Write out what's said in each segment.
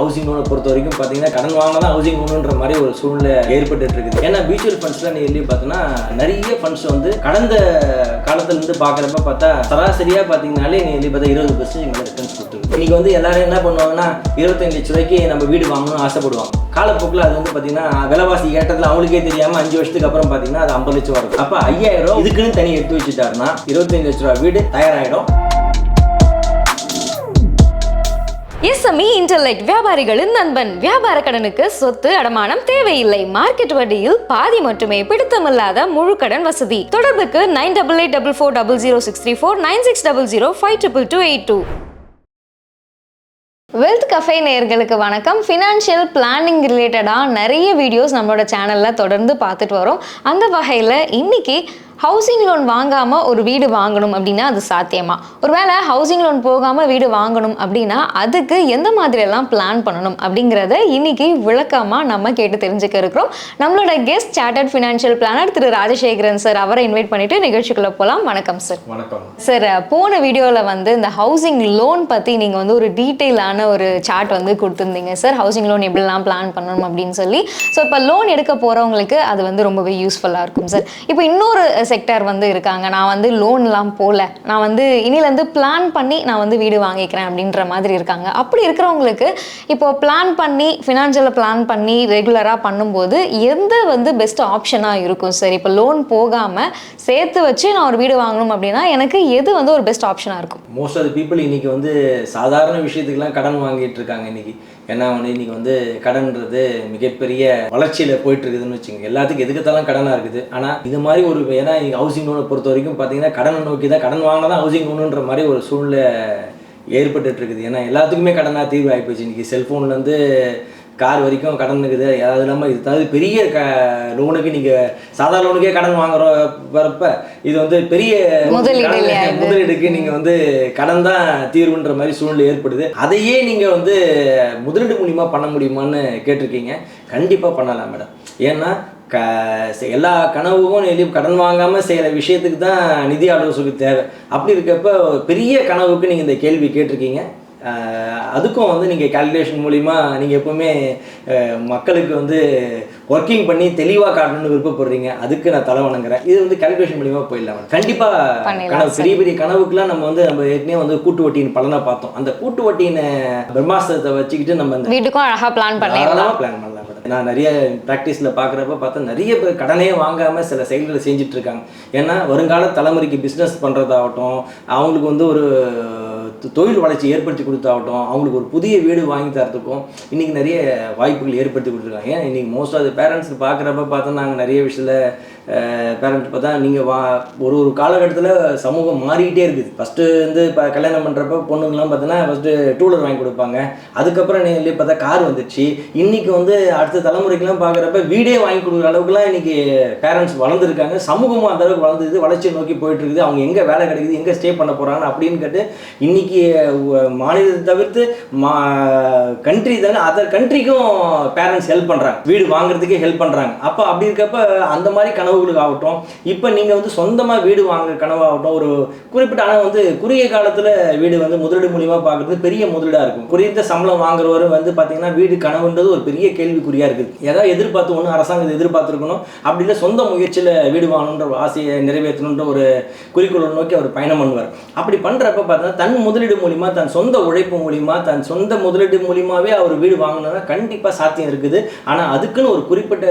Housing லோனை பொறுத்த வரைக்கும் பார்த்தீங்கன்னா கடன் வாங்கினா தான் ஹவுசிங் லோனுன்ற மாதிரி ஒரு சூழ்நிலை ஏற்பட்டு இருக்குது. ஏன்னா மியூச்சுவல் ஃபண்ட்ஸ்ல நீ பார்த்தீங்கன்னா நிறைய ஃபண்ட்ஸ் வந்து கடந்த காலத்துலேருந்து பார்க்குறப்ப பார்த்தா சராசரியாக பார்த்தீங்கன்னாலே நீ பார்த்தா 20% மேலே ரிட்டர்ன்ஸ் கொடுத்துருக்கு. இன்னைக்கு வந்து எல்லாரும் என்ன பண்ணுவாங்கன்னா 25 லட்ச ரூபாய்க்கு நம்ம வீடு வாங்கணும்னு ஆசைப்படுவாங்க. காலப்போக்கில் அது வந்து பார்த்தீங்கன்னா விலைவாசி ஏற்றத்தில் அவங்களுக்கே தெரியாமல் 5 வருஷத்துக்கு அப்புறம் பார்த்தீங்கன்னா அது 50 லட்சம் வரும். அப்போ 5000 ரூபா இதுக்குன்னு தனி எடுத்து வச்சுட்டாருன்னா 25 லட்ச ரூபா வீடு தயாராகிடும். எஸ்எம்இ இன்டர்நெட் வியாபாரிகளின் நண்பன். வியாபார கடனுக்கு சொத்து அடமானம் தேவையில்லை. மார்க்கெட் வட்டியில் பாதி மட்டுமே. பிடித்தமில்லாத முழு கடன் வசதி. தொடர்புக்கு 9884400634 9600522282. வெல்த் கஃபே நேயர்களுக்கு வணக்கம். ஃபினான்ஷியல் பிளானிங் ரிலேட்டடாக நிறைய வீடியோஸ் நம்மளோட சேனலில் தொடர்ந்து பார்த்துட்டு வரோம். அந்த வகையில் இன்னைக்கு ஹவுசிங் லோன் வாங்காமல் ஒரு வீடு வாங்கணும் அப்படின்னா அது சாத்தியமா? ஒருவேளை ஹவுசிங் லோன் போகாமல் வீடு வாங்கணும் அப்படின்னா அதுக்கு எந்த மாதிரியெல்லாம் பிளான் பண்ணணும் அப்படிங்கிறத இன்னைக்கு விளக்கமாக நம்ம கேட்டு தெரிஞ்சுக்க இருக்கிறோம். நம்மளோட கெஸ்ட் சார்ட்டர்ட் ஃபினான்ஷியல் பிளானர் திரு ராஜசேகரன் சார், அவரை இன்வைட் பண்ணிட்டு நிகழ்ச்சிக்குள்ளே போகலாம். வணக்கம் சார். வணக்கம் சார். போன வீடியோவில் வந்து இந்த ஹவுசிங் லோன் பற்றி நீங்கள் வந்து ஒரு டீட்டெயிலான ஒரு சார்ட் வந்து கொடுத்துருந்தீங்க சார். ஹவுசிங் லோன் எப்படிலாம் பிளான் பண்ணணும் அப்படின்னு சொல்லி. ஸோ இப்போ லோன் எடுக்க போகிறவங்களுக்கு அது வந்து ரொம்பவே யூஸ்ஃபுல்லாக இருக்கும் சார். இப்போ இன்னொரு செக்டர் வந்து இருக்காங்க, நான் வந்து லோன்லாம் போகல, நான் வந்து இனிலேருந்து பிளான் பண்ணி நான் வந்து வீடு வாங்கிக்கிறேன் அப்படின்ற மாதிரி இருக்காங்க. அப்படி இருக்கிறவங்களுக்கு இப்போ பிளான் பண்ணி ஃபினான்ஷியலை பிளான் பண்ணி ரெகுலராக பண்ணும்போது எந்த வந்து பெஸ்ட் ஆப்ஷனாக இருக்கும் சார்? இப்போ லோன் போகாமல் சேர்த்து வச்சு நான் ஒரு வீடு வாங்கணும் அப்படின்னா எனக்கு எது வந்து ஒரு பெஸ்ட் ஆப்ஷனாக இருக்கும்? மோஸ்ட் ஆஃப் த பீப்புள் இன்றைக்கி வந்து சாதாரண விஷயத்துக்கெல்லாம் கடன் வாங்கிட்டு இருக்காங்க இன்றைக்கி. ஏன்னா வந்து இன்றைக்கி வந்து கடன்றது மிகப்பெரிய வளர்ச்சியில் போயிட்டு இருக்குதுன்னு வச்சுக்கோங்க. எல்லாத்துக்கும் எதுக்கத்தாலும் கடனாக இருக்குது. ஆனால் இது மாதிரி ஒரு ஏன்னா ஹவுசிங் லோனை பொறுத்த வரைக்கும் பார்த்தீங்கன்னா கடனை நோக்கி தான், கடன் வாங்கினா தான் ஹவுசிங் லோனுன்ற மாதிரி ஒரு சூழ்நிலை ஏற்பட்டு இருக்குது. ஏன்னா எல்லாத்துக்குமே கடனாக தீர்வு ஆகிப்போச்சு. இன்றைக்கி செல்ஃபோன்லேருந்து கார் வரைக்கும் கடன் இருக்குது. அதாவது இல்லாமல் இது தவிர பெரிய லோனுக்கு நீங்கள் சாதாரண லோனுக்கே கடன் வாங்குற வரப்ப இது வந்து பெரிய முதலீடுக்கு நீங்கள் வந்து கடன் தான் தீர்வுன்ற மாதிரி சூழ்நிலை ஏற்படுது. அதையே நீங்கள் வந்து முதலீடு மூலிமா பண்ண முடியுமான்னு கேட்டிருக்கீங்க. கண்டிப்பாக பண்ணலாம் மேடம். ஏன்னா எல்லா கனவுக்கும் கடன் வாங்காமல் செய்கிற விஷயத்துக்கு தான் நிதி ஆலோசனை தேவை. அப்படி இருக்கப்போ பெரிய கனவுக்கு நீங்கள் இந்த கேள்வி கேட்டிருக்கீங்க. அதுக்கும் வந்து நீங்கள் கால்குலேஷன் மூலிமா நீங்கள் எப்போவுமே மக்களுக்கு வந்து ஒர்க்கிங் பண்ணி தெளிவாக காட்டணும்னு விருப்பப்படுறீங்க. அதுக்கு நான் தலை வணங்குறேன். இது வந்து கால்குலேஷன் மூலிமா போயிடலாம். கண்டிப்பாக கனவு பெரிய பெரிய கனவுக்குலாம் நம்ம ஏற்கனவே வந்து கூட்டு வட்டியின் பலனாக பார்த்தோம். அந்த கூட்டு வட்டியின் பிரம்மாஸ்திரத்தை வச்சுக்கிட்டு நம்ம வீட்டுக்கும் அழகாக பிளான் பண்ணலாம். நான் நிறைய ப்ராக்டிஸில் பார்க்குறப்ப பார்த்தா நிறைய பேர் கடனே வாங்காமல் சில செயல்களை செஞ்சுட்டு இருக்காங்க. ஏன்னா வருங்கால தலைமுறைக்கு பிஸ்னஸ் பண்ணுறதாகட்டும், அவங்களுக்கு வந்து ஒரு தொழில் வளர்ச்சி ஏற்படுத்தி கொடுத்தாகட்டும், அவங்களுக்கு ஒரு புதிய வீடு வாங்கி தரத்துக்கும் இன்றைக்கி நிறைய வாய்ப்புகள் ஏற்படுத்தி கொடுத்துருக்காங்க. ஏன் இன்றைக்கி மோஸ்ட் ஆஃப் த பேரண்ட்ஸுக்கு பார்க்குறப்ப பார்த்தா நாங்கள் நிறைய விஷயத்தில் பேரண்ட்ஸ் பார்த்தா நீங்கள் ஒரு காலகட்டத்தில் சமூகம் மாறிக்கிட்டே இருக்குது. ஃபஸ்ட்டு வந்து இப்போ கல்யாணம் பண்ணுறப்ப பொண்ணுங்களாம் பார்த்தீங்கன்னா ஃபஸ்ட்டு டூலர் வாங்கி கொடுப்பாங்க. அதுக்கப்புறம் நீங்கள் பார்த்தா கார் வந்துடுச்சு. இன்றைக்கி வந்து அடுத்த தலைமுறைக்கெலாம் பார்க்குறப்ப வீடே வாங்கி கொடுக்குற அளவுக்குலாம் இன்றைக்கி பேரண்ட்ஸ் வளர்ந்துருக்காங்க. சமூகமும் அந்த அளவுக்கு வளர்ந்துருக்குது, வளர்ச்சியை நோக்கி போயிட்டுருக்குது. அவங்க எங்கே வேலை கிடைக்குது, எங்கே ஸ்டே பண்ண போகிறாங்க அப்படின்னு கேட்டு இன்றைக்கி மாநிலத்தை தவிர்த்து கண்ட்ரி தானே அதர் கண்ட்ரிக்கும் பேரண்ட்ஸ் ஹெல்ப் பண்ணுறாங்க, வீடு வாங்குறதுக்கே ஹெல்ப் பண்ணுறாங்க. அப்போ அப்படி இருக்கப்ப அந்த மாதிரி கனவுகளுக்கு ஆகட்டும், இப்போ நீங்கள் வந்து சொந்தமாக வீடு வாங்குற கனவாகட்டும், ஒரு குறிப்பிட்ட ஆனால் வந்து குறுகிய காலத்தில் வீடு வந்து முதலீடு மூலியமாக பார்க்குறது பெரிய முதலீடாக இருக்கும். குறைந்த சம்பளம் வாங்குறவர் வந்து பார்த்தீங்கன்னா வீடு கனவுன்றது ஒரு பெரிய கேள்விக்குறியாக இருக்குது. ஏதாவது எதிர்பார்த்து ஒன்று அரசாங்கத்தை எதிர்பார்த்துருக்கணும், அப்படி இல்லை சொந்த முயற்சியில் வீடு வாங்கணுன்ற ஆசையை நிறைவேற்றணுன்ற ஒரு குறிக்கோளை நோக்கி அவர் பயணம் பண்ணுவார். அப்படி பண்ணுறப்ப பார்த்தீங்கன்னா தன் முதலீடு மூலிமா, தன் சொந்த உழைப்பு மூலிமா, தன் சொந்த முதலீடு மூலியமாகவே அவர் வீடு வாங்கணும்னா கண்டிப்பாக சாத்தியம் இருக்குது. ஆனால் அதுக்குன்னு ஒரு குறிப்பிட்ட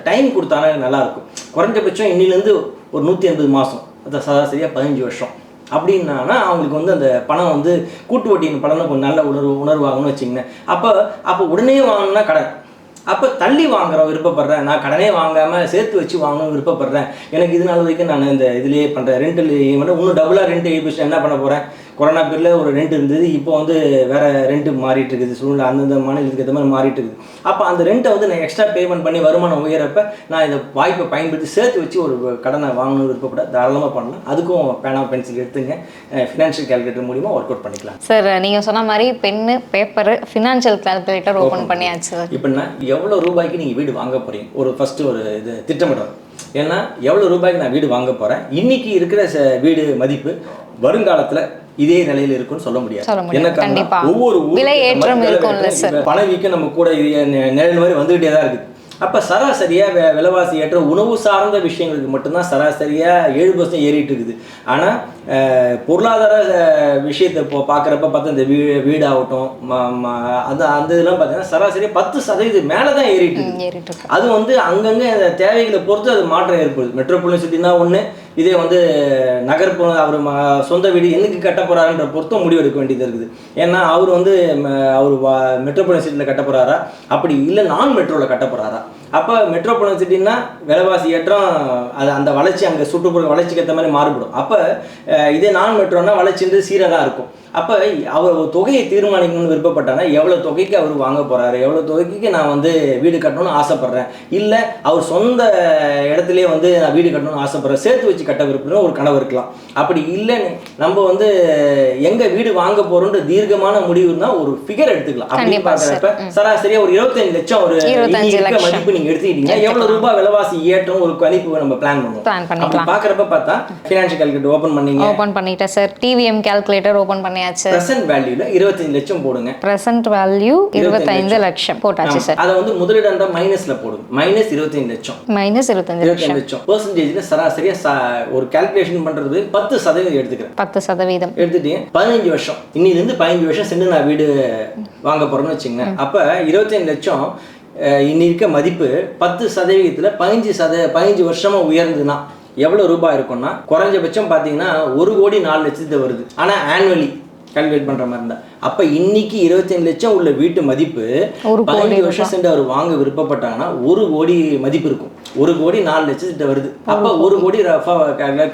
டைம் கொடுத்தானா நல்லாயிருக்கும். குறைஞ்சபட்சம் இன்னிலேருந்து ஒரு 180 மாதம், அது சராசரியாக 15 வருஷம் அப்படின்னா அவங்களுக்கு வந்து அந்த பணம் வந்து கூட்டு வட்டியின் பலனை கொஞ்சம் நல்ல உணர்வாகணும்னு வச்சிங்கன்னா அப்போ உடனே வாங்கணும்னா கடன். அப்போ தள்ளி வாங்குறோம் விருப்பப்படுறேன், நான் கடனே வாங்காமல் சேர்த்து வச்சு வாங்கணும்னு விருப்பப்படுறேன். எனக்கு இது நாள் வரைக்கும் நான் இந்த இதுலேயே பண்ணுறேன், ரெண்டில் இன்னும் டபுளாக ரெண்ட் எழுப்பிச்சு என்ன பண்ண போகிறேன். கொரோனா பீரியடில் ஒரு ரெண்ட் இருந்தது, இப்போ வந்து வேறு ரெண்ட்டு மாறிட்டு இருக்குது. சூழ்நிலை அந்தந்த மாநிலத்துக்கு ஏற்ற மாதிரி மாறிட்டு இருக்குது. அப்போ அந்த ரெண்ட்டை வந்து நான் எக்ஸ்ட்ரா பேமெண்ட் பண்ணி வருமானம் உயரப்ப நான் இந்த வாய்ப்பை பயன்படுத்தி சேர்த்து வச்சு ஒரு கடனை வாங்கணும்னு விருப்பப்பட தாராளமாக பண்ணலாம். அதுக்கும் பேனா பென்சில் எடுத்துங்க, ஃபினான்ஷியல் கால்குலேட்டர் மூலிமா ஒர்க் அவுட் பண்ணிக்கலாம். சார் நீங்கள் சொன்ன மாதிரி pen paper financial calculator open பண்ணியாச்சு. இப்போனா எவ்வளோ ரூபாய்க்கு நீங்கள் வீடு வாங்க போகிறீங்க, ஒரு ஃபஸ்ட்டு ஒரு இது திட்டமிடணும். ஏன்னா எவ்வளோ ரூபாய்க்கு நான் வீடு வாங்க போகிறேன், இன்றைக்கி இருக்கிற வீடு மதிப்பு வருங்காலத்தில் இதே நிலையில இருக்குன்னு சொல்ல முடியாது. என்ன கண்டிப்பா காரணம், ஒவ்வொரு விலை ஏற்றம் இருக்கும்ல சார். பணவீக்கம் நம்ம கூட நிழல் மாதிரி வந்துகிட்டே தான் இருக்குது. அப்போ சராசரியாக விலைவாசி ஏற்ற உணவு சார்ந்த விஷயங்களுக்கு மட்டும்தான் சராசரியாக 7% ஏறிட்டு இருக்குது. ஆனால் பொருளாதார விஷயத்தை இப்போ பார்க்குறப்ப பார்த்தா இந்த வீடாகட்டும் அந்த இதெல்லாம் பார்த்தீங்கன்னா சராசரியாக 10% மேலே தான் ஏறிட்டு இருக்கு. அது வந்து அங்கங்கே அந்த தேவைகளை பொறுத்து அது மாற்றம் ஏற்படுது. மெட்ரோபாலிட்டன் சிட்டினா ஒன்று, இதே வந்து நகர்ப்புற அவர் சொந்த வீடு என்னைக்கு கட்ட போகிறாருன்ற பொறுத்தும் முடிவு எடுக்க வேண்டியது இருக்குது. ஏன்னா அவர் வந்து அவர் மெட்ரோபாலிட்டன் சிட்டியில் கட்ட போகிறாரா, அப்படி இல்லை நான் மெட்ரோவில் கட்ட போகிறாரா. அப்போ மெட்ரோபாலிட்டன் சிட்டின்னா விலைவாசி ஏற்றம் அது அந்த வளர்ச்சி அங்கே சுற்றுப்புற வளர்ச்சிக்கு ஏற்ற மாதிரி மாறுபடும். அப்போ இதே நான் மெட்ரோன்னா வளர்ச்சின்றது சீராக தான் இருக்கும். அப்போ அவர் தொகையை தீர்மானிக்கணும்னு விருப்பப்பட்டானா எவ்வளோ தொகைக்கு அவர் வாங்க போகிறாரு, எவ்வளோ தொகைக்கு நான் வந்து வீடு கட்டணும்னு ஆசைப்பட்றேன், இல்லை அவர் சொந்த இடத்துலேயே வந்து நான் வீடு கட்டணும்னு ஆசைப்பட்றேன், சேர்த்து வச்சு கட்ட விருப்பம் ஒரு கனவு இருக்கலாம். அப்படி இல்லைன்னு நம்ம வந்து எங்கே வீடு வாங்க போகிறோன்ற தீர்க்கமான முடிவுனா ஒரு ஃபிகர் எடுத்துக்கலாம். அப்படி பார்க்குறப்ப சராசரியாக ஒரு 25 லட்சம் ஒரு மதிப்பு நீங்கள் எடுத்துக்கிட்டீங்கன்னா எவ்வளோ ரூபாய் விலைவாசி ஏற்றம் ஒரு கணிப்பு நம்ம பிளான் பண்ணுவோம். அப்படி பார்க்குறப்ப பார்த்தா ஃபினான்ஷியல் கால்குலேட்டர் ஓப்பன் பண்ணிட்டேன் சார். டிவிஎம் கால்குலேட்டர் ஓப்பன் பண்ணி பிரசன்ட் வேல்யூல 25 லட்சம் போடுங்க. பிரசன்ட் வேல்யூ 25 லட்சம் போட்டாச்சு சார். அத வந்து முதலீடுன்ற மைனஸ்ல போடுங்க. மைனஸ் 25 லட்சம். மைனஸ் 25 லட்சம். பெர்சன்டேஜ்ல சராசரியா ஒரு கால்குலேஷன் பண்றது 10% எடுத்துக்கிறேன். 10% எடுத்துட்டு 15 வருஷம் இன்னில இருந்து 15 வருஷம் சென்று நான் வீடு வாங்க போறேன்னு வச்சுங்க. அப்ப 25 லட்சம் இன்னி இருக்க மதிப்பு 10% 15 வருஷமா உயர்ந்துனா எவ்வளவு ரூபாய் இருக்கும்னா குறைஞ்சபட்சம் பாத்தீங்கன்னா 1,04,00,000 வருது. ஆனா ஆனுவலி கால்குலேட் பண்ற மாதிரி இருந்தா அப்ப இன்னைக்கு 25 லட்சம் உள்ள வீட்டு மதிப்பு 15 வருஷம் சென்று அவர் வாங்க விருப்பப்பட்டாங்கன்னா 1 கோடி மதிப்பு இருக்கும். 1,04,00,000 வருது. அப்ப 1 கோடி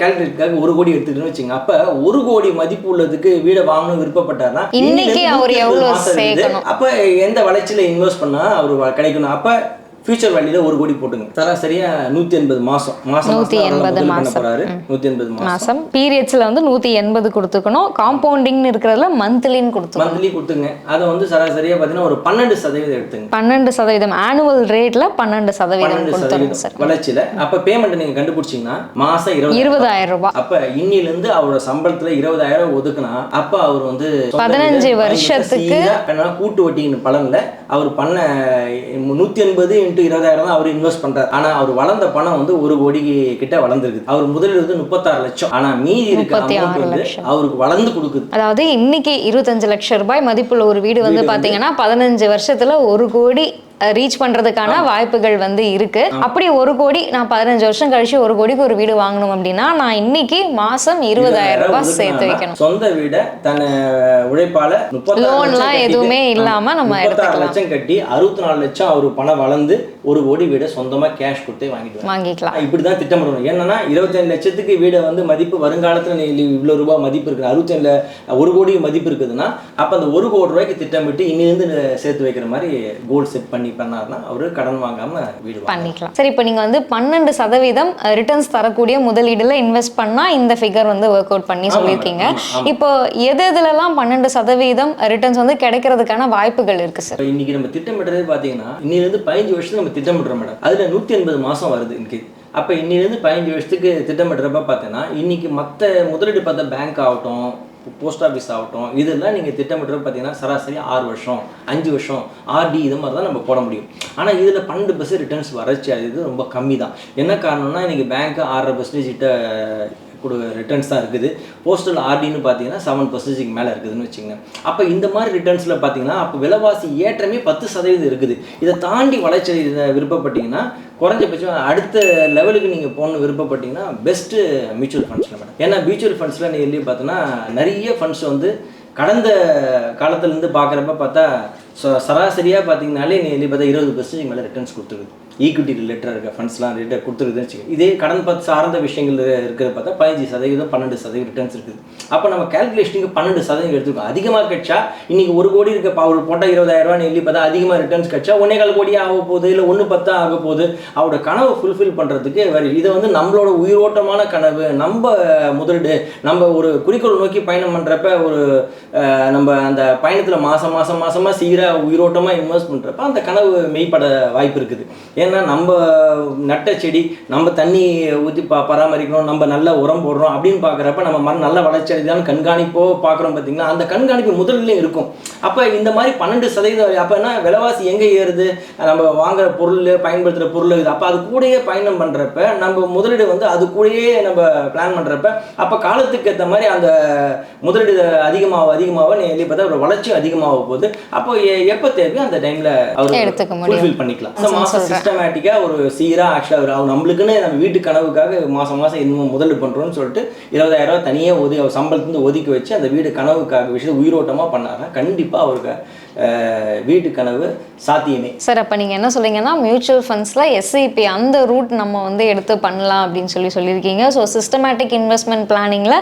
கால்குலேட்டுக்காக 1 கோடி எடுத்துக்கிட்டு வச்சுங்க. அப்ப 1 கோடி மதிப்பு உள்ளதுக்கு வீடை வாங்கணும் விருப்பப்பட்டாருன்னா இன்னைக்கு அவர் எவ்வளவு சேர்க்கணும், அப்ப எந்த வளர்ச்சியில இன்வெஸ்ட் பண்ணா அவர் கிடைக்கணும். அப்ப ஃபியூச்சர் வேல்யூல 1 கோடி போட்டுங்க. சராசரியா 180 மாசம் 180 மாசம் பீரியட்ஸ்ல வந்து 180 கொடுத்துக்கணும். காம்பவுண்டிங் இருக்கிறதுல மந்த்லி கொடுத்துங்க. அதை வந்து சராசரியா பாத்தீங்கன்னா ஒரு 12% எடுத்துங்க. 12% ஆனுவல் ரேட்ல 12% வளர்ச்சியில. அப்ப பேமெண்ட் நீங்க கண்டுபிடிச்சீங்கன்னா மாசம் 20,000 ரூபாய். அப்ப இன்னில இருந்து அவரோட சம்பளத்துல 20,000 ஒதுக்குனா அப்ப அவர் வந்து 15 வருஷத்துக்கு கூட்டு வட்டியின் பலன்ல அவர் பண்ண 180 20,000 தான் அவர் இன்வெஸ்ட் பண்றாரு. ஆனா அவர் வளர்ந்த பணம் வந்து 1 கோடி கிட்ட வளர்ந்துருக்கு. அவர் முதலில் வந்து 36 லட்சம். ஆனா மீதி இருக்க அவருக்கு வளர்ந்து கொடுக்குது. அதாவது இன்னைக்கு 25 லட்சம் ரூபாய் மதிப்புள்ள ஒரு வீடு வந்து பாத்தீங்கன்னா 15 வருஷத்துல 1 கோடி ரீச் பண்றதுக்கான வாய்ப்புகள் வந்து இருக்கு. அப்படி 1 கோடி நான் 15 வருஷம் கழிச்சு 1 கோடிக்கு ஒரு வீடு வாங்கணும் அப்படின்னா நான் இன்னைக்கு மாசம் 20,000 ரூபாய் சேர்த்து வைக்கணும். சொந்த வீட தன் உழைப்பால லோன்லாம் எதுவுமே இல்லாம நம்ம 36 லட்சம் கட்டி 64 லட்சம் அவரு பணம் வளர்ந்து 1 கோடி வீட சொந்தமா கேஷ் கொடுத்தே வாங்கிக்கலாம். இப்படிதான் திட்டமிடணும். என்னன்னா 25 லட்சத்துக்கு வீட வந்து மதிப்பு வருங்காலத்துல இவ்வளவு ரூபாய் மதிப்பு இருக்கு, 1 கோடி மதிப்பு இருக்குதுன்னா அப்ப அந்த 1 கோடி ரூபாய்க்கு திட்டமிட்டு இன்னிலிருந்து சேர்த்து வைக்கிற மாதிரி கோல் செட் பண்ணி பண்ணாருன்னா அவரு கடன் வாங்காம வீடு பண்ணிக்கலாம். சரி, இப்போ நீங்க வந்து 12% ரிட்டர்ன்ஸ் தரக்கூடிய முதலீடுல இன்வெஸ்ட் பண்ணா இந்த ஃபிகர் வந்து ஒர்க் அவுட் பண்ணி சொல்லியிருக்கீங்க. இப்போ எதுலலாம் 12% ரிட்டர்ன்ஸ் வந்து கிடைக்கிறதுக்கான வாய்ப்புகள் இருக்கு சார்? இன்னைக்கு நம்ம திட்டமிடுறது பாத்தீங்கன்னா இன்னிலிருந்து 15 வருஷம் நம்ம திட்டமிடுறோம் மேடம். அதுல 180 மாசம் வருது இன்னைக்கு. அப்ப இன்னிலிருந்து 15 வருஷத்துக்கு திட்டமிடுறப்ப பார்த்தீங்கன்னா இன்னைக்கு மற்ற முதலீடு பார்த்த பேங்க் ஆகட்டும், போஸ்ட் ஆஃபீஸ் ஆகட்டும், இதெல்லாம் நீங்கள் திட்டமிட்டுறது பார்த்தீங்கன்னா சராசரி 6 வருஷம் 5 வருஷம் ஆர்டி இது மாதிரி தான் நம்ம போட முடியும். ஆனால் இதில் 12% ரிட்டர்ன்ஸ் வறட்சி அது ரொம்ப கம்மி தான். என்ன காரணம்னா இன்றைக்கி பேங்க்கு 6.5% கிட்ட ரிட்டர்ன்ஸ் தான் இருக்குது. போஸ்டல் ஆர்டின்னு பார்த்தீங்கன்னா 7% மேலே இருக்குதுன்னு வச்சுங்க. அப்போ இந்த மாதிரி ரிட்டர்ன்ஸில் பார்த்தீங்கன்னா அப்போ விலைவாசி ஏற்றமே 10% இருக்குது. இதை தாண்டி வளர்ச்சி விருப்பப்பட்டீங்கன்னா குறைஞ்சபட்சம் அடுத்த லெவலுக்கு நீங்கள் போகணுன்னு விருப்பப்பட்டீங்கன்னா பெஸ்ட்டு மியூச்சுவல் ஃபண்ட்ஸில் மேடம். ஏன்னா மியூச்சுவல் ஃபண்ட்ஸில் நீங்கள் எழுதி பார்த்தோன்னா நிறைய ஃபண்ட்ஸ் வந்து கடந்த காலத்துலேருந்து பார்க்குறப்ப பார்த்தா சராசரியாக பார்த்தீங்கனாலே நீ எழுதி பார்த்தா 20% மேலே ரிட்டர்ன்ஸ் கொடுத்துருக்குது. ஈக்விட்டி ரிலேட்டட் இருக்க ஃபண்ட்ஸ்லாம் ரிலேட்டட் கொடுத்துருக்குதுன்னு வச்சுக்கோங்க. இதே கடன் பார்த்து சார்ந்த விஷயங்கள் இருக்கிறத பார்த்தா 15%, 12% ரிட்டர்ன்ஸ் இருக்குது. அப்போ நம்ம கேல்குலேஷனுக்கு 12% எடுத்துக்கோம். அதிகமாக கிடைச்சா இன்றைக்கி 1 கோடி இருக்க அவர் போட்டால் 20,000 ரூபான்னு எழுதி பார்த்தா அதிகமாக ரிட்டர்ன்ஸ் கிடைச்சா 1.25 கோடி ஆக போகுது, இல்லை 1.10 ஆக போகுது. அவரோட கனவை ஃபுல்ஃபில் பண்ணுறதுக்கு வேறு இதை வந்து நம்மளோட உயிரோட்டமான கனவு, நம்ம முதலீடு, நம்ம ஒரு குறிக்கோள் நோக்கி பயணம் பண்ணுறப்ப ஒரு நம்ம அந்த பயணத்தில் மாதமாக சீராக சீராக உயிரோட்டமாக இன்வெஸ்ட் பண்ணுறப்ப அந்த கனவு மெய்ப்பட வாய்ப்பு இருக்குது. ஏன்னா நம்ம நட்ட செடி நம்ம தண்ணி ஊற்றி பராமரிக்கணும், நம்ம நல்ல உரம் போடுறோம் அப்படின்னு பார்க்குறப்ப நம்ம மரம் நல்ல வளர்ச்சி அடைதான்னு கண்காணிப்போ பார்க்குறோம் பார்த்தீங்கன்னா, அந்த கண்காணிப்பு முதல்லையும் இருக்கும். அப்போ இந்த மாதிரி 12% அப்போ என்ன விலைவாசி எங்கே ஏறுது, நம்ம வாங்குற பொருள் பயன்படுத்துகிற பொருள் இருக்குது. அப்போ அது கூடயே பயணம் பண்ணுறப்ப நம்ம முதலீடு வந்து அது கூடயே நம்ம பிளான் பண்ணுறப்ப அப்போ காலத்துக்கு ஏற்ற மாதிரி அந்த முதலீடு அதிகமாக நீ பார்த்தா ஒரு வளர்ச்சி அதிகமாக போகுது. அப்போ எப்போ தேவையோ அந்த டைமில் அவர் ஃபுல்ஃபில் பண்ணிக்கலாம். அந்த மாதம் சிஸ்டமேட்டிக்காக ஒரு சீராக ஆக்சுவலாக அவர் நம்மளுக்குன்னு நம்ம வீட்டு கனவுக்காக மாதம் இன்னும் முதலீடு பண்ணுறோன்னு சொல்லிட்டு 20,000 தனியாக அவர் சம்பளத்துலேருந்து ஒதுக்கி வச்சு அந்த வீடு கனவுக்காக விஷயத்தை உயிரோட்டமாக பண்ணாருன்னா கண்டிப்பாக அவருக்கு வீட்டு கனவு சாத்தியமே. சார் அப்போ நீங்கள் என்ன சொல்றீங்கன்னா மியூச்சுவல் ஃபண்ட்ஸில் எஸ்ஐபி அந்த ரூட் நம்ம வந்து எடுத்து பண்ணலாம் அப்படின்னு சொல்லியிருக்கீங்க. ஸோ சிஸ்டமேட்டிக் இன்வெஸ்ட்மெண்ட் பிளானிங்கில்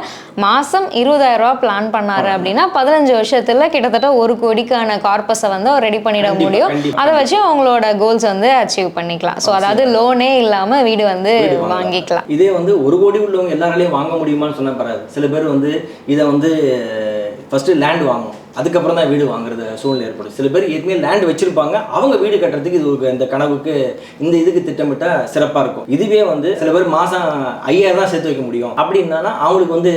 மாதம் 20,000 பிளான் பண்ணாரு அப்படின்னா 15 வருஷத்துல கிட்டத்தட்ட 1 கோடிக்கான கார்பஸை வந்து அவர் ரெடி பண்ணிட முடியும். அதை வச்சு அவங்களோட கோல்ஸ் வந்து அச்சீவ் பண்ணிக்கலாம். ஸோ அதாவது லோனே இல்லாமல் வீடு வந்து வாங்கிக்கலாம். இதே வந்து 1 கோடி உள்ளவங்க எல்லாராலையும் வாங்க முடியுமான்னு சொன்ன பராது. சில பேர் வந்து இதை வந்து ஃபஸ்ட்டு லேண்ட் வாங்கணும், அதுக்கப்புறம் தான் வீடு வாங்குறது சூழ்நிலை ஏற்படும். சில பேர் ஏற்கனவே லேண்ட் வச்சிருப்பாங்க, அவங்க வீடு கட்டுறதுக்கு இது இந்த கனவுக்கு இந்த இதுக்கு திட்டமிட்டா சிறப்பாக இருக்கும். இதுவே வந்து சில பேர் மாதம் 5,000 தான் சேர்த்து வைக்க முடியும் அப்படின்னா அவங்களுக்கு வந்து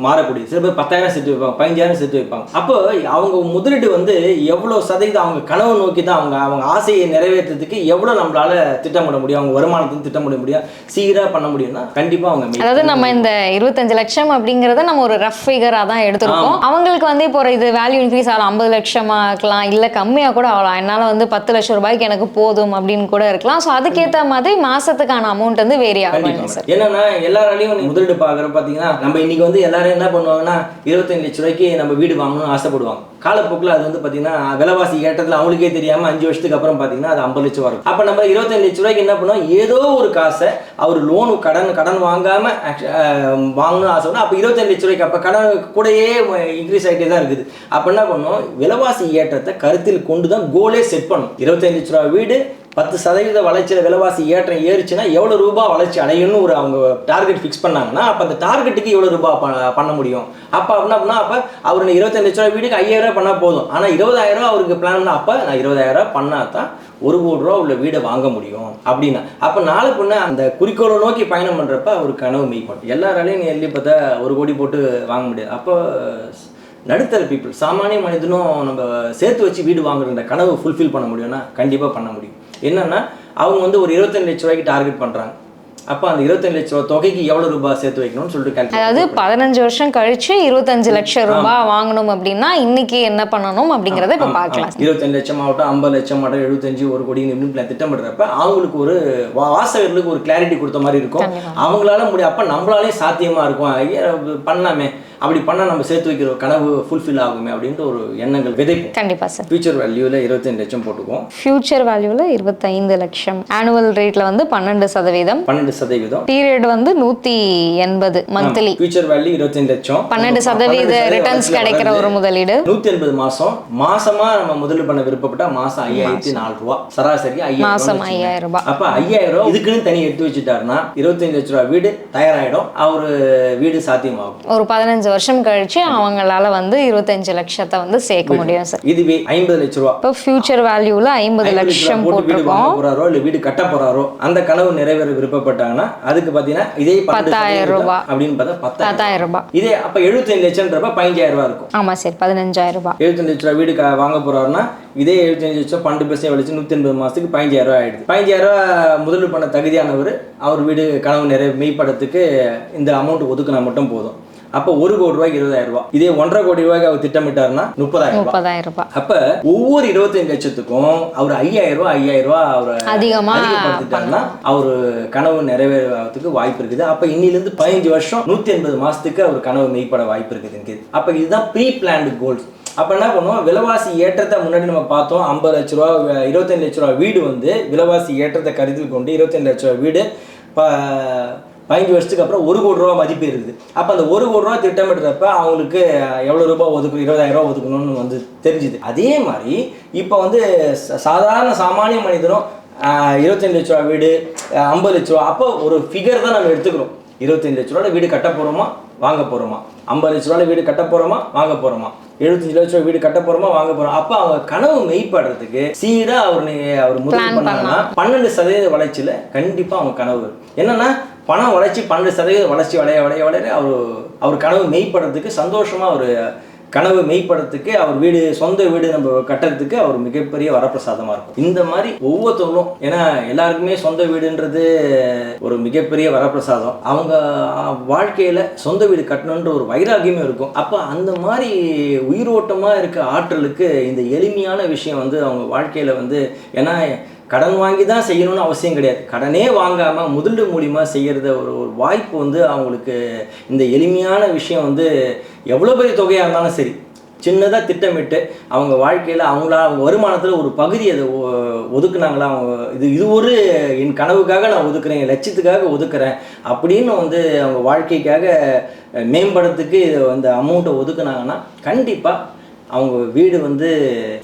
மாறக்கூடிய சில பேர் 10,000 சேர்த்து வைப்பாங்க, 15,000 சேர்த்து வைப்பாங்க. அப்போ அவங்க முதலீடு வந்து எவ்வளோ சதவீதம் அவங்க கனவு நோக்கி தான் அவங்க ஆசையை நிறைவேற்றுறதுக்கு எவ்வளோ நம்மளால திட்டமிட முடியும், அவங்க வருமானத்துக்கு திட்டமிட முடியும், சீராக பண்ண முடியும்னா கண்டிப்பாக அவங்க அதாவது நம்ம இந்த 25 லட்சம் அப்படிங்கிறத நம்ம ஒரு ரஃப் ஃபிகராக தான் எடுத்துருக்கோம். அவங்களுக்கு வந்து இப்போ இது வேல்யூ இன்க்ரீஸ் ஆகலாம், 50 லட்சமா இருக்கலாம், இல்லை கம்மியாக கூட ஆகலாம். என்னால் வந்து 10 லட்சம் ரூபாய்க்கு எனக்கு போதும் அப்படின்னு கூட இருக்கலாம். ஸோ அதுக்கேற்ற மாதிரி மாசத்துக்கான அமௌண்ட் வந்து வேரி ஆகும். என்னன்னா எல்லாராலையும் முதலீடு பார்க்குற பார்த்தீங்கன்னா நம்ம இன்னைக்கு வந்து எல்லாரும் என்ன பண்ணுவாங்கன்னா 25 லட்ச ரூபாய்க்கு நம்ம வீடு வாங்கணும்னு ஆசைப்படுவாங்க. காலப்போக்கில் அது வந்து பார்த்தீங்கன்னா விலைவாசி ஏற்றத்தில் அவங்களுக்கே தெரியாமல் 5 வருஷத்துக்கு அப்புறம் பார்த்தீங்கன்னா அது 50 லட்சம் வரும். அப்போ நம்ம 25 லட்ச ரூபாய்க்கு என்ன பண்ணுவோம், ஏதோ ஒரு காசை அவர் லோனு கடன் வாங்காமல் வாங்கணும்னு ஆசைப்படும். அப்போ 25 லட்ச ரூபாய்க்கு அப்போ கடன் கூடயே இன்க்ரீஸ் ஆகிட்டே தான் இருக்குது. அப்போ என்ன பண்ணோம், விலைவாசி ஏற்றத்தை கருத்தில் கொண்டு தான் கோலே செட் பண்ணும். 25 லட்ச ரூபா வீடு 10% வளர்ச்சியில் விலைவாசி ஏற்றம் ஏறிச்சுன்னா எவ்வளோ ரூபாய் வளர்ச்சி அடையும்னு அவங்க டார்கெட் ஃபிக்ஸ் பண்ணாங்கன்னா அப்போ அந்த டார்கெட்டுக்கு எவ்வளோ ரூபாய் பண்ண முடியும். அப்போ அப்படின்னா அப்போ அவர் 25 லட்ச ரூபா வீடுக்கு 5,000 பண்ணால் போதும். ஆனால் 20,000 அவருக்கு பிளான் பண்ணால் அப்போ நான் 20,000 பண்ணால் தான் 1 கோடி ரூபா உள்ள வீடை வாங்க முடியும் அப்படின்னா அப்போ நாளை பொண்ணு அந்த குறிக்கோளை நோக்கி பயணம் பண்ணுறப்ப அவர் கனவு மெய்ப்படும். எல்லாராலையும் எள்ளி பார்த்தா 1 கோடி போட்டு வாங்க முடியாது. அப்போ நடுத்தர பீப்புள் சாமானிய மனிதனும் நம்ம சேர்த்து வச்சு வீடு வாங்குற கனவு ஃபுல்ஃபில் பண்ண முடியும்னா கண்டிப்பாக பண்ண முடியும். என்னன்னா அவங்க வந்து ஒரு 25 லட்ச ரூபாய்க்கு டார்கெட் பண்ணுறாங்க. அப்போ அந்த 25 லட்ச ரூபாய் தொகைக்கு எவ்வளோ ரூபாய் சேர்த்து வைக்கணும்னு சொல்லிட்டு அதாவது 15 வருஷம் கழிச்சு 25 லட்சம் ரூபாய் வாங்கணும் அப்படின்னா இன்னைக்கு என்ன பண்ணணும் அப்படிங்கிறத இப்போ பார்க்கலாம். 25 லட்சம் ஆகட்டும், 50 லட்சம் ஆகட்டும், 75, 1 கோடி திட்டமிடுறப்ப அவங்களுக்கு ஒரு வாசகர்களுக்கு ஒரு கிளாரிட்டி கொடுத்த மாதிரி இருக்கும். அவங்களால முடியும், அப்போ நம்மளாலே சாத்தியமாக இருக்கும், பண்ணலாமே, அப்படி பண்ணால் நம்ம சேர்த்து வைக்கிற கனவு ஃபுல்ஃபில் ஆகுமே அப்படின்ற ஒரு எண்ணங்கள் விதைப்போம். கண்டிப்பாக சார். ஃபியூச்சர் வேல்யூவில் 25 லட்சம் போட்டுக்குவோம். ஃபியூச்சர் வேல்யூவில் 25 லட்சம், ஆனுவல் ரேட்டில் வந்து 12%, 12%, பீரியட் வந்து 180 மந்த்லி. ஃபியூச்சர் வேல்யூ 25 லட்சம், 12% ரிட்டர்ன்ஸ் கிடைக்கிற ஒரு முதலீடு. 180 மாசமா நம்ம முதலீடு பண்ண விருப்பப்பட்டா மாசம் 5,004 ரூபா, சராசரி 5,000 ரூபாய். அப்ப 5,000 இதுக்குன்னு தனி எடுத்து வச்சுட்டாருன்னா 25 லட்ச ரூபாய் வீடு தயாராயிடும், அவரு வீடு சாத்தியமாகும். ஒரு 15 வருஷம் கழிச்சு அவங்களால வந்து 25 லட்சத்தை வந்து சேர்க்க முடியும் சார். இதுவே 50 லட்ச ரூபா. இப்போ ஃபியூச்சர் வேல்யூல 50 லட்சம் போட்டுருக்கோம். போறாரோ இல்ல வீடு கட்ட போறாரோ அந்த கனவு நிறைவேற விருப்பப்பட்டாங்கன்னா அதுக்கு பாத்தீங்கன்னா இதே 10,000 ரூபாய் அப்படின்னு பார்த்தா 10,000 ரூபாய். இதே அப்ப 75 லட்சம்ன்றப்ப 15,000 ரூபாய் இருக்கும். ஆமா சார், 15,000 ரூபாய். 75 லட்ச ரூபாய் வீடு வாங்க போறாருன்னா இதே 75 லட்சம் 12% வலிச்சு 180 மாசத்துக்கு 15,000 ரூபாய் ஆயிடுது. 15,000 ரூபாய் முதலீடு பண்ண தகுதியானவர் அவர் வீடு கனவு மெய்ப்படத்துக்கு இந்த அமௌண்ட் ஒதுக்குனா மட்டும் போதும். அப்போ 1 கோடி ரூபாய்க்கு 20,000 ரூபாய், இதே 1.5 கோடி ரூபாய்க்கு அவர் திட்டமிட்டாருன்னா 30,000 ரூபாய். அப்ப ஒவ்வொரு 25 லட்சத்துக்கும் அவர் 5,000 ரூபாய் அவர் அதிகப்படுத்திட்டாருன்னா அவரு கனவு நிறைவேறதுக்கு வாய்ப்பு இருக்குது. அப்ப இன்னிலிருந்து 15 வருஷம் 180 மாசத்துக்கு அவர் கனவு மெய்ப்பட வாய்ப்பு இருக்குது. அப்ப இதுதான் ப்ரீ பிளான்டு கோல்ஸ். அப்போ என்ன பண்ணுவோம், விலைவாசி ஏற்றத்தை முன்னாடி நம்ம பார்த்தோம், 50 லட்ச ரூபா 25 லட்ச ரூபா வீடு வந்து விலைவாசி ஏற்றத்தை கருத்தில் கொண்டு 25 லட்ச ரூபா வீடு 15 வருஷத்துக்கு அப்புறம் 1 கோடி ரூபா மதிப்பு இருக்குது. அப்போ அந்த 1 கோடி ரூபா திட்டமிடுறப்ப அவங்களுக்கு எவ்வளோ ரூபாய் ஒதுக்கணும், 20,000 ரூபா ஒதுக்கணும்னு வந்து தெரிஞ்சுது. அதே மாதிரி இப்போ வந்து சாதாரண சாமானிய மனிதனும் 25 லட்ச ரூபா வீடு 50 லட்ச ரூபா, அப்போ ஒரு ஃபிகர் தான் நம்ம எடுத்துக்கிறோம். 25 லட்ச ரூபா வீடு கட்ட போகிறோமா வாங்க போகிறோமா, 50 லட்ச ரூபா வீடு கட்ட போகிறோமா வாங்க போகிறோமா, 75 லட்சம் வீடு கட்ட போகிறோமா வாங்க போகிறோம். அப்போ அவங்க கனவு மெய்ப்படுறதுக்கு சீராக அவர் முதல் பண்ணாங்கன்னா 12% வளர்ச்சியில் கண்டிப்பாக அவங்க கனவு என்னன்னா பணம் வளர்ச்சி 12% வளர்ச்சி வளைய அவர் கனவு மெய்ப்படுறதுக்கு சந்தோஷமாக அவர் கனவு மெய்ப்படுறதுக்கு அவர் சொந்த வீடு நம்ம கட்டுறதுக்கு அவர் மிகப்பெரிய வரப்பிரசாதமாக இருக்கும். இந்த மாதிரி ஒவ்வொருத்தவங்களும் ஏன்னா எல்லாருக்குமே சொந்த வீடுன்றது ஒரு மிகப்பெரிய வரப்பிரசாதம். அவங்க வாழ்க்கையில் சொந்த வீடு கட்டணுன்ற ஒரு வைராகியமே இருக்கும். அப்போ அந்த மாதிரி உயிரோட்டமாக இருக்க ஆற்றலுக்கு இந்த எளிமையான விஷயம் அவங்க வாழ்க்கையில் ஏன்னா கடன் வாங்கி தான் செய்யணும்னு அவசியம் கிடையாது. கடனே வாங்காமல் முதலீடு மூலிமா செய்கிறத ஒரு வாய்ப்பு அவங்களுக்கு இந்த எளிமையான விஷயம் எவ்வளோ பெரிய தொகையாக இருந்தாலும் சரி சின்னதாக திட்டமிட்டு அவங்க வாழ்க்கையில் அவங்க வருமானத்தில் ஒரு பகுதி அதை ஒதுக்குனாங்களா அவங்க இது ஒரு என் கனவுக்காக நான் ஒதுக்குறேன், என் லட்சியத்துக்காக ஒதுக்குறேன் அப்படின்னு அவங்க வாழ்க்கைக்காக மேம்படுறதுக்கு அந்த அமௌண்ட்டை ஒதுக்குனாங்கன்னா கண்டிப்பாக அவங்க வீடு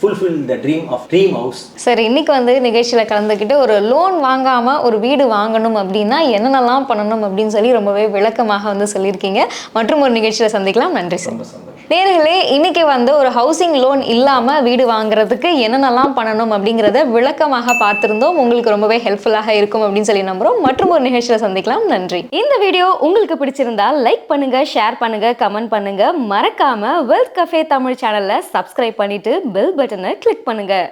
ஃபுல்ஃபில் த ட்ரீம் ஹவுஸ். சரி, இன்னைக்கு நிகழ்ச்சியில் கலந்துக்கிட்டு ஒரு லோன் வாங்காமல் ஒரு வீடு வாங்கணும் அப்படின்னா என்னென்னலாம் பண்ணணும் அப்படின்னு சொல்லி ரொம்பவே விளக்கமாக சொல்லியிருக்கீங்க. மற்றும் ஒரு நிகழ்ச்சியில் சந்திக்கலாம். நன்றி சார். நேர்களே, இன்னைக்கு ஒரு ஹவுசிங் லோன் இல்லாமல் வீடு வாங்குறதுக்கு என்னென்னலாம் பண்ணணும் அப்படிங்கிறத விளக்கமாக பார்த்துருந்தோம். உங்களுக்கு ரொம்பவே ஹெல்ப்ஃபுல்லாக இருக்கும் அப்படின்னு சொல்லி நம்புகிறோம். மற்றும் ஒரு நிகழ்ச்சியில் சந்திக்கலாம். நன்றி. இந்த வீடியோ உங்களுக்கு பிடிச்சிருந்தா லைக் பண்ணுங்க, ஷேர் பண்ணுங்க, கமெண்ட் பண்ணுங்க. மறக்காம வெல்த் கஃபே தமிழ் சேனலை சப்ஸ்கிரைப் பண்ணிட்டு பெல் பட்டனை கிளிக் பண்ணுங்க.